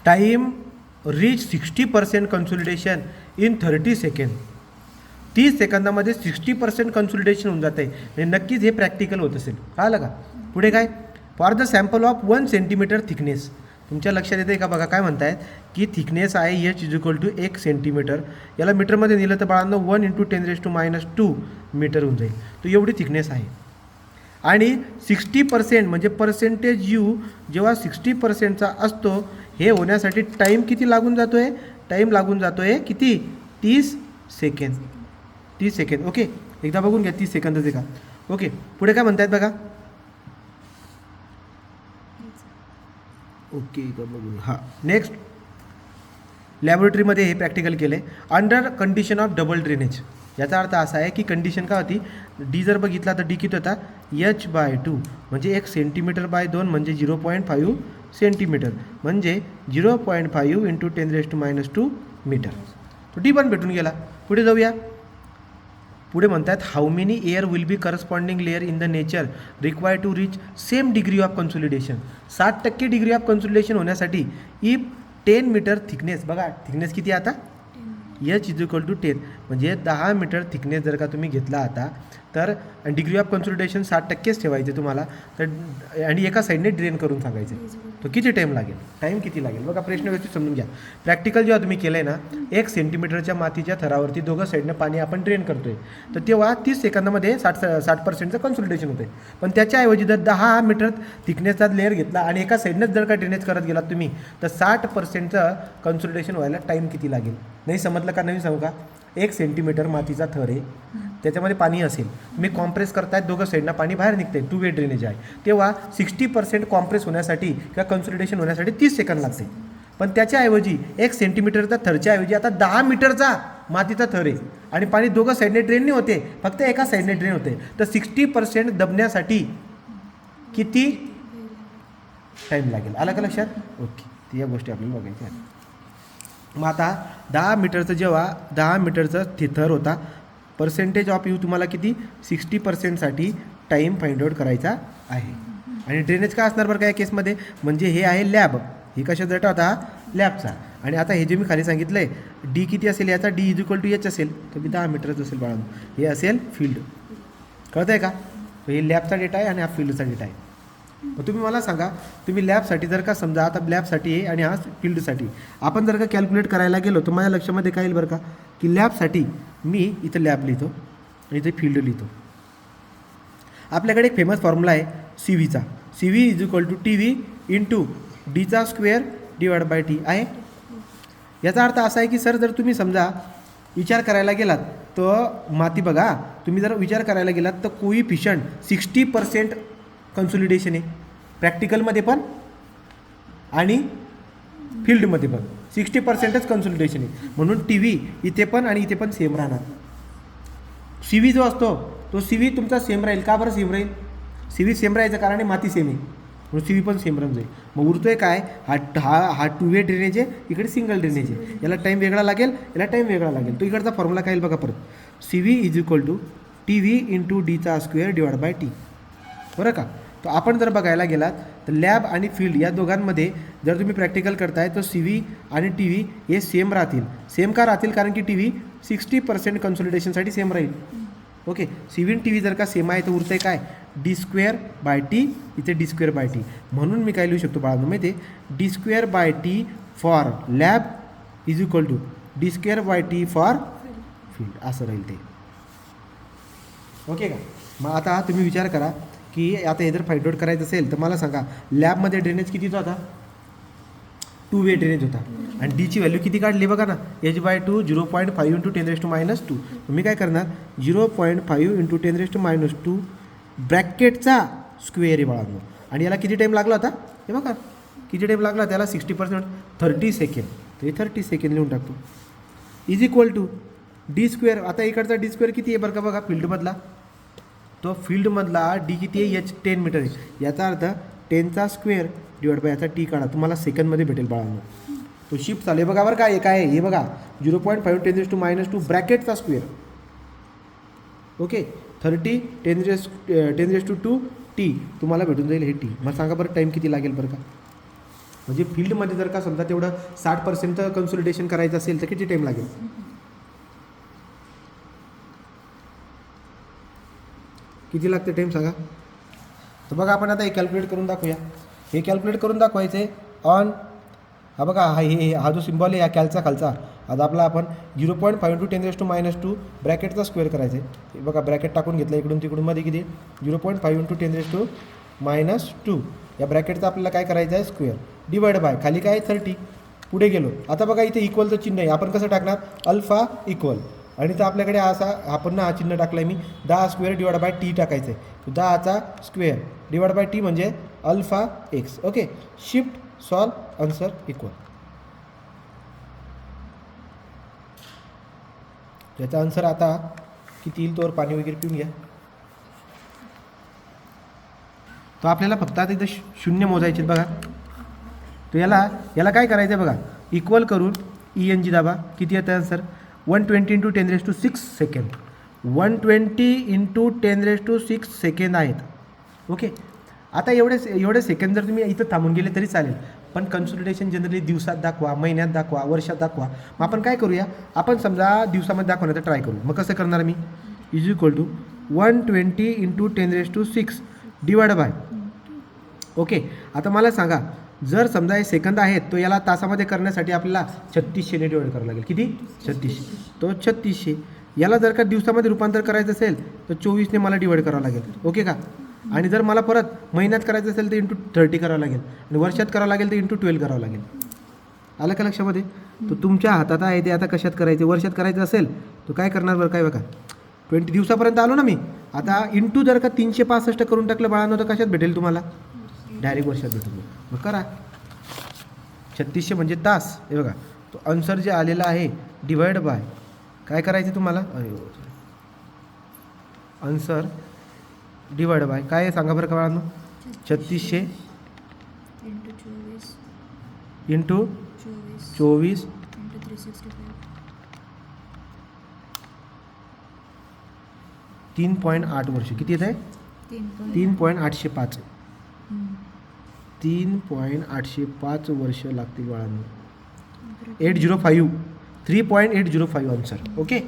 Time reach 60% consolidation in 30 second. 30 सेकंदामध्ये 60% consolidation होऊन जातं आहे. म्हणजे नक्कीच हे प्रॅक्टिकल होत असेल. कळलं का? पुढे काय? For the sample of 1 centimetre thickness. तुमच्या लक्षात येते का बघा काय म्हणतायत की थिकनेस आहे h = 1 सेंटीमीटर. याला मीटरमध्ये नेलं तर बाळांनो 1 × 10⁻² मीटर होऊन जाईल. तो एवढी थिकनेस आहे. आणि 60% म्हणजे पर्सेंटेज यू जेव्हा 60%चा असतो हे होण्यासाठी टाईम किती लागून जातो आहे? टाईम लागून जातो आहे किती? 30 सेकंड. 30 सेकंड. ओके, एकदा बघून घ्या 30 सेकंदच आहे का. ओके, पुढे काय म्हणतायत बघा. ओके, बघू. हां, नेक्स्ट लॅबोरेटरीमध्ये हे प्रॅक्टिकल केलं आहे. Under condition of double drainage. याचा अर्थ असा आहे की कंडिशन काय होती? डी जर बघितला तर डी किती होता? h/2 म्हणजे 1 सेंटीमीटर बाय 2 म्हणजे 0.5 सेंटीमीटर म्हणजे 0.5 × 10⁻² मीटर. तो डी पण भेटून गेला. पुढे जाऊया. पुढे म्हणतात how many year will be corresponding layer in the nature require to reach same degree of consolidation. 60% degree of consolidation होण्यासाठी इफ 10 मीटर थिकनेस. बघा थिकनेस किती आता? h = 10 म्हणजे 10 मीटर थिकनेस जर का तुम्ही घेतला आता तर डिग्री ऑफ कन्सोलिडेशन 60%च ठेवायचे तुम्हाला. तर आणि एका साईडने ड्रेन करून सांगायचे. तो किती टाईम लागेल? टाईम किती लागेल बघा. प्रश्न व्यवस्थित समजून घ्या. प्रॅक्टिकल जेव्हा तुम्ही केलं आहे ना 1 सेंटीमीटरच्या मातीच्या थरावरती दोघं साईडनं पाणी आपण ड्रेन करतो आहे तर तेव्हा 30 सेकंदामध्ये 60% कन्सोलिडेशन होतं आहे. पण त्याच्याऐवजी जर 10 मीटर थिकनेसचा लेअर घेतला आणि एका साईडनंच जर का ड्रेनेज करत गेलात तुम्ही तर 60%चं कन्सोलिडेशन व्हायला टाईम किती लागेल? नाही समजलं का? नवीन सांगू का? 1 सेंटीमीटर मातीचा थर आहे, त्याच्यामध्ये पाणी असेल, तुम्ही कॉम्प्रेस करतायत, दोघं साईडनं पाणी बाहेर निघते, 2 वे ड्रेनेज आहे, तेव्हा 60% कॉम्प्रेस होण्यासाठी किंवा कन्सोलिडेशन होण्यासाठी 30 सेकंद लागते. पण त्याच्याऐवजी 1 सेंटीमीटरचा थरच्या ऐवजी आता 10 मीटरचा मातीचा थर आहे आणि पाणी दोघं साईडने ड्रेन नाही होते, फक्त एका साईडने ड्रेन होते. तर 60% दबण्यासाठी किती टाईम लागेल? आलं का लक्षात? ओके, तर या गोष्टी आपल्याला बघायच्या आहेत. मग आता 10 मीटरचं जेव्हा 10 मीटरचा थर होता, पर्सेंटेज ऑफ यू तुम्हाला किती? 60%साठी टाईम फाइंड आउट करायचा आहे. आणि ड्रेनेज का असणार बरं का या केसमध्ये? म्हणजे हे आहे लॅब. हे कशाचा डेटा होता? लॅबचा. आणि आता हे जे मी खाली सांगितलं आहे डी किती असेल याचा? डी = h असेल तर मी 10 मीटरच असेल बाळांनो. हे असेल फील्ड. कळतं आहे का? हे लॅबचा डेटा आहे आणि हा फील्डचा डेटा आहे. मग तुम्ही मला सांगा, तुम्ही लॅबसाठी जर का समजा आता लॅबसाठी आहे आणि हा फील्डसाठी आपण जर का कॅल्क्युलेट करायला गेलो तर माझ्या लक्षामध्ये काय येईल बरं का की लॅबसाठी मी इथं लॅब लिहितो आणि इथे फील्ड लिहितो. आपल्याकडे एक फेमस फॉर्म्युला आहे CV चा. CV = TV × d² / t आहे. याचा अर्थ असा आहे की सर जर तुम्ही समजा विचार करायला गेलात तर माती बघा, तुम्ही जर विचार करायला गेलात तर कोइफिशियंट 60% कन्सोलिडेशन आहे प्रॅक्टिकलमध्ये पण आणि फील्डमध्ये पण 60%च कन्सोलिडेशन आहे. म्हणून TV इथे पण आणि इथे पण सेम राहणार. CV जो असतो तो CV तुमचा सेम राहील. का बरं सेम राहील? CV सेम राहायचं कारण आहे माती सेम आहे म्हणून CV पण सेम राहून जाईल. मग उरतोय काय? हा 2 वे ड्रेनेज आहे, इकडे सिंगल ड्रेनेज आहे. याला टाईम वेगळा लागेल, याला टाईम वेगळा लागेल. तो इकडचा फॉर्म्युला काय येईल बघा परत. CV = TV × d² / t. बरं का? तर आपण जर बघायला गेलात तर लॅब आणि फील्ड या दोघांमध्ये जर तुम्ही प्रॅक्टिकल करताय तर CV आणि TV हे सेम राहतील. सेम का राहतील? कारण की TV 60% कन्सोलिडेशनसाठी सेम राहील. ओके, CV आणि TV जर का सेम आहे तर उरतंय काय? d² / t. इथे d² / t. म्हणून मी काय लिहू शकतो बाळांनो माहिती आहे? d² / t for lab = d² / t for field असं राहील ते. ओके का? मग आता तुम्ही विचार करा की आता हे जर फाइंड आउट करायचं असेल तर मला सांगा लॅबमध्ये ड्रेनेज कितीचा होता? 2 वे ड्रेनेज होता आणि डीची व्हॅल्यू किती काढली बघा ना, h/2 0.5 × 10⁻². मी काय करणार? 0.5 × 10⁻² ब्रॅकेटचा स्क्वेअर आहे बाळांनो. आणि याला किती टाईम लागला होता? हे बघा किती टाईम लागला त्याला? 60%, 30 सेकंड. तर हे 30 सेकंड लिहून टाकतो. = d². आता इकडचा d² किती आहे बरं का बघा फील्डमधला? तो फील्डमधला डी किती आहे? h 10 मीटर आहे. याचा अर्थ 10² / याचा t काढा, तुम्हाला सेकंडमध्ये भेटेल बाळांनो. तो शिफ्ट चालू आहे बघा बरं का. हे काय आहे? हे बघा 0.5 × 10⁻² ब्रॅकेटचा स्क्वेअर. ओके, 30 10⁻² t तुम्हाला भेटून जाईल हे t. मग सांगा बरं टाईम किती लागेल बरं का? म्हणजे फील्डमध्ये जर का समजा तेवढं 60% कन्सोलिडेशन करायचं असेल तर किती टाईम लागेल? किती लागते टाईम सांगा? तर बघा आपण आता हे कॅल्क्युलेट करून दाखवूया. हे कॅल्क्युलेट करून दाखवायचं आहे ऑन हा बघा हा जो सिम्बॉल आहे या कॅलचा खालचा आता आपला आपण 0.5 × 10⁻² ब्रॅकेटचा स्क्वेअर करायचा आहे. हे बघा ब्रॅकेट टाकून घेतलं इकडून तिकडून मध्ये किती 0.5 × 10⁻². या ब्रॅकेटचा आपल्याला काय करायचं आहे स्क्वेअर डिवाइड बाय खाली काय 30. पुढे गेलो आता बघा इथे इक्वलचं चिन्ह आहे. आपण कसं टाकणार अल्फा इक्वल आणि तर आपल्याकडे असा आपण हा चिन्ह टाकलं आहे मी 10 स्क्वेअर डिवाइड बाय टी टाकायचं आहे. 10चा स्क्वेअर डिवाइड बाय टी म्हणजे alpha x. Okay shift solve answer equal. याचा आन्सर आता किती येईल तोवर पाणी वगैरे पिऊन घ्या. तो आपल्याला फक्त आता इथं शून्य मोजायचे बघा. तो याला काय करायचं आहे बघा इक्वल करून ENG दाबा किती येतं आन्सर 120 × 10⁶ सेकंड. 120 × 10⁶ सेकंड आहेत. ओके आता एवढे सेकंड जर तुम्ही इथं थांबून गेले तरी चालेल पण कन्सोलिडेशन जनरली दिवसात दाखवा महिन्यात दाखवा वर्षात दाखवा. मग आपण काय करूया आपण समजा दिवसामध्ये दाखवण्याचा ट्राय करू. मग कसं करणार मी is equal to 120 × 10⁶ divide by okay. आता मला सांगा जर समजा हे सेकंद आहेत तो याला तासामध्ये करण्यासाठी आपल्याला 3600ने डिवाइड करावं लागेल. किती 3600 तो 3600. याला जर का दिवसामध्ये रूपांतर करायचं असेल तर 24ने मला डिवाइड करावं लागेल. ओके का. आणि जर मला परत महिन्यात करायचं असेल तर ×30 करावं लागेल आणि वर्षात करावं लागेल तर ×12 करावं लागेल. आलं का लक्षामध्ये. तो तुमच्या हातात आहे ते आता कशात करायचे. वर्षात करायचं असेल तो काय करणार बरं काय बघा 20 दिवसापर्यंत आलो ना मी. आता इंटू जर का 365 करून टाकलं बाळांनो तर कशात भेटेल तुम्हाला डायरेक्ट वर्षात भेटेल. मग करा 3600 म्हणजे तास. हे बघा तो आन्सर जे आलेला आहे डिवाइड बाय काय करायचं तुम्हाला आन्सर डिवाइड बाय काय आहे सांगा बरं का बाळांनो 3600 × 24 3.8 वर्ष किती येत आहे 3.805 3.805 वर्ष लागतील बाळांनो 3.805 आन्सर. ओके